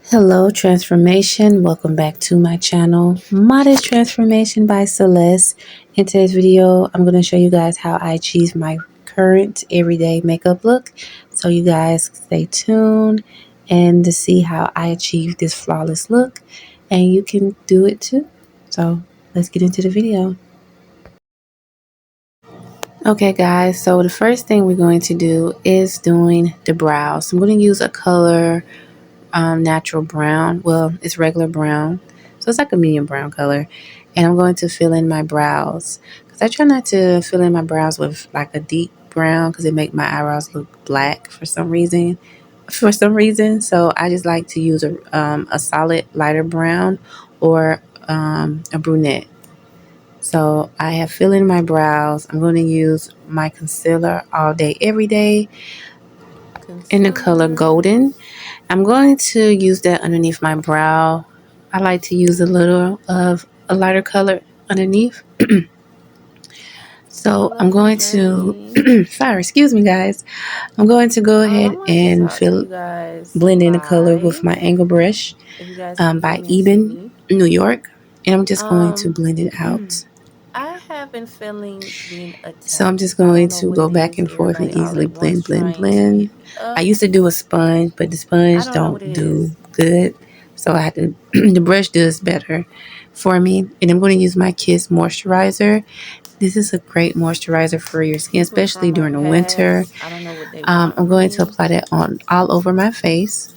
Hello, Transformation. Welcome back to my channel, Modest Transformation by Celeste. In today's video, I'm going to show you guys how I achieve my current everyday makeup look. So you guys stay tuned and to see how I achieve this flawless look. And you can do it too. So let's get into the video. Okay guys, so the first thing we're going to do is doing the brows. I'm going to use a color natural brown. Well, it's regular brown, so it's like a medium brown color. And I'm going to fill in my brows because I try not to fill in my brows with like a deep brown because it make my eyebrows look black for some reason. So I just like to use a solid lighter brown or a brunette. So I have filled in my brows. I'm going to use my concealer all day, every day in the color golden. I'm going to use that underneath my brow. I like to use a little of a lighter color underneath. So I'm going to, sorry, excuse me guys. I'm going to go ahead and blend in the color with my angle brush by Eben, New York. And I'm just going to blend it out. I have been feeling being attacked. So I'm just going to go back and forth and easily blend, blend, blend. I used to do a sponge, but the sponge don't do good. So I had to, the brush does better for me. And I'm going to use my Kiss moisturizer. This is a great moisturizer for your skin, especially during the winter. I'm going to apply that on all over my face.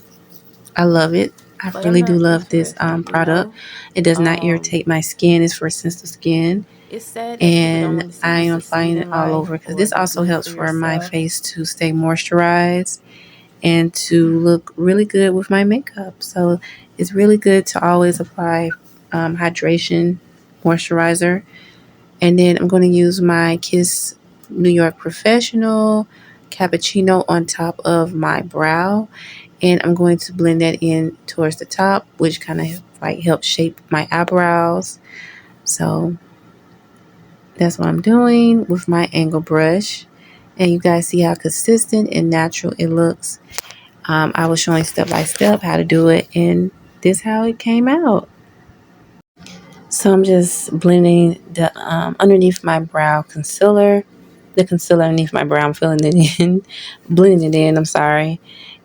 I love it. I really do love this product. It does not irritate my skin. It's for sensitive skin. And I am applying it all over because this also helps for my face to stay moisturized and to look really good with my makeup. So it's really good to always apply hydration moisturizer. And then I'm going to use my Kiss New York Professional Cappuccino on top of my brow. And I'm going to blend that in towards the top, which kind of like helps shape my eyebrows. So that's what I'm doing with my angle brush. And you guys see how consistent and natural it looks. I was showing step by step how to do it, and this how it came out. So I'm just blending the underneath my brow concealer. The concealer underneath my brow, I'm filling it in, blending it in, I'm sorry.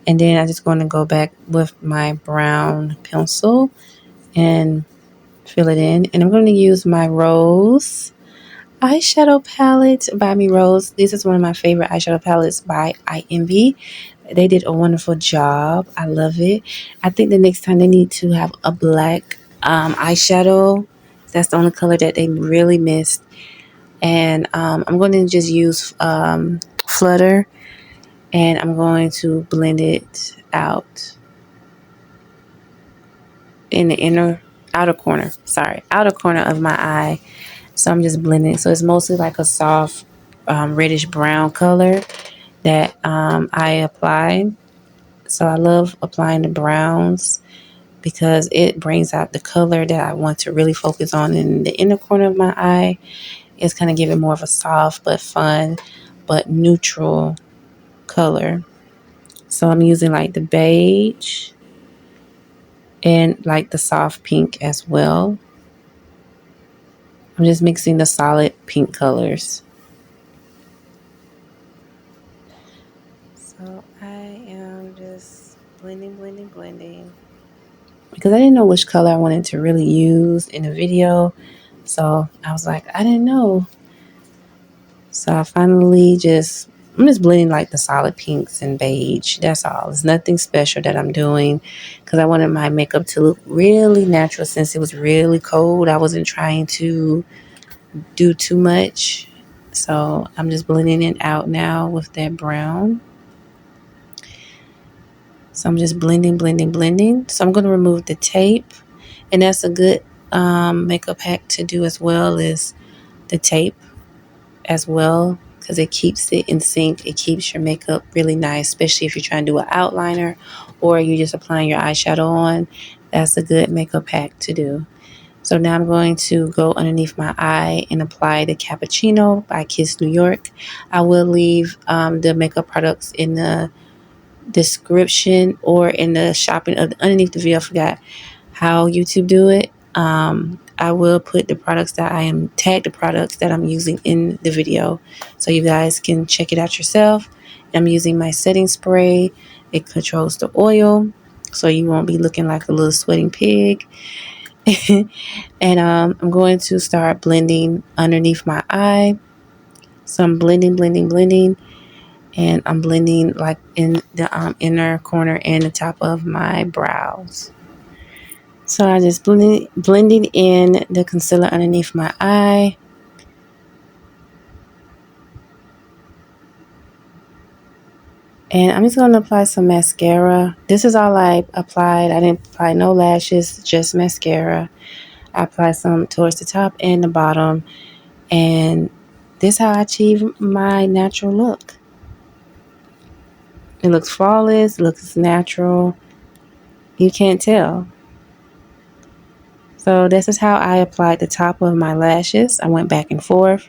And then I'm just going to go back with my brown pencil and fill it in. And I'm going to use my Rose eyeshadow palette by Me Rose. This is one of my favorite eyeshadow palettes by IMV. They did a wonderful job. I love it. I think the next time they need to have a black eyeshadow. That's the only color that they really missed. And I'm going to just use Flutter, and I'm going to blend it out in the outer corner of my eye. So I'm just blending it. So it's mostly like a soft reddish brown color that I applied. So I love applying the browns because it brings out the color that I want to really focus on in the inner corner of my eye. It's kind of giving more of a soft but fun but neutral color. So I'm using like the beige and like the soft pink as well. I'm just mixing the solid pink colors. So I am just blending, blending, blending. Because I didn't know which color I wanted to really use in the video. So I was like, I didn't know. So I finally I'm just blending like the solid pinks and beige. That's all. It's nothing special that I'm doing because I wanted my makeup to look really natural since it was really cold. I wasn't trying to do too much. So I'm just blending it out now with that brown. So I'm just blending, blending, blending. So I'm going to remove the tape. And that's a good makeup hack to do as well, is the tape as well, because it keeps it in sync. It keeps your makeup really nice, especially if you're trying to do an outliner or you're just applying your eyeshadow on. That's a good makeup hack to do. So now I'm going to go underneath my eye and apply the Cappuccino by Kiss New York. I will leave the makeup products in the description or in the shopping of underneath the video. I forgot how YouTube do it. I will put the products that I am tag the products that I'm using in the video, so you guys can check it out yourself. I'm using my setting spray. It controls the oil, so you won't be looking like a little sweating pig. And I'm going to start blending underneath my eye. So I'm blending, and I'm blending like in the inner corner and the top of my brows. So I just blending in the concealer underneath my eye. And I'm just going to apply some mascara. This is all I applied. I didn't apply no lashes, just mascara. I applied some towards the top and the bottom. And this is how I achieve my natural look. It looks flawless, looks natural. You can't tell. So this is how I applied the top of my lashes. I went back and forth.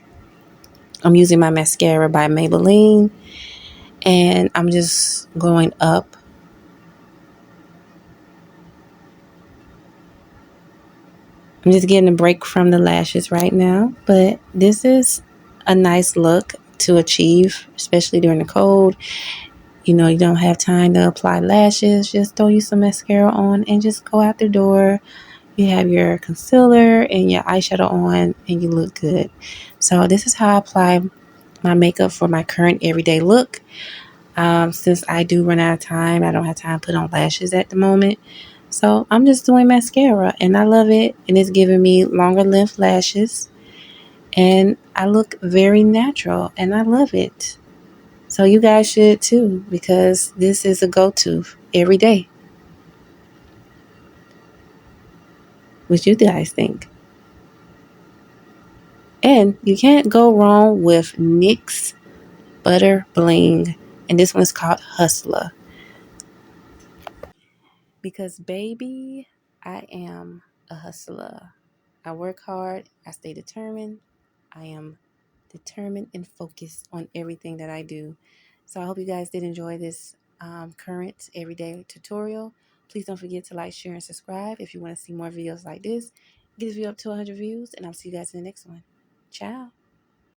I'm using my mascara by Maybelline. And I'm just going up. I'm just getting a break from the lashes right now. But this is a nice look to achieve, especially during the cold. You know, you don't have time to apply lashes. Just throw you some mascara on and just go out the door. You have your concealer and your eyeshadow on and you look good. So this is how I apply my makeup for my current everyday look. Since I do run out of time, I don't have time to put on lashes at the moment. So I'm just doing mascara and I love it. And it's giving me longer length lashes. And I look very natural and I love it. So you guys should too, because this is a go-to every day. What you guys think? And you can't go wrong with NYX Butter Bling. And this one's called Hustler. Because baby, I am a hustler. I work hard. I stay determined. I am determined and focused on everything that I do. So I hope you guys did enjoy this current everyday tutorial. Please don't forget to like, share, and subscribe if you want to see more videos like this. Get this video up to 100 views, and I'll see you guys in the next one. Ciao.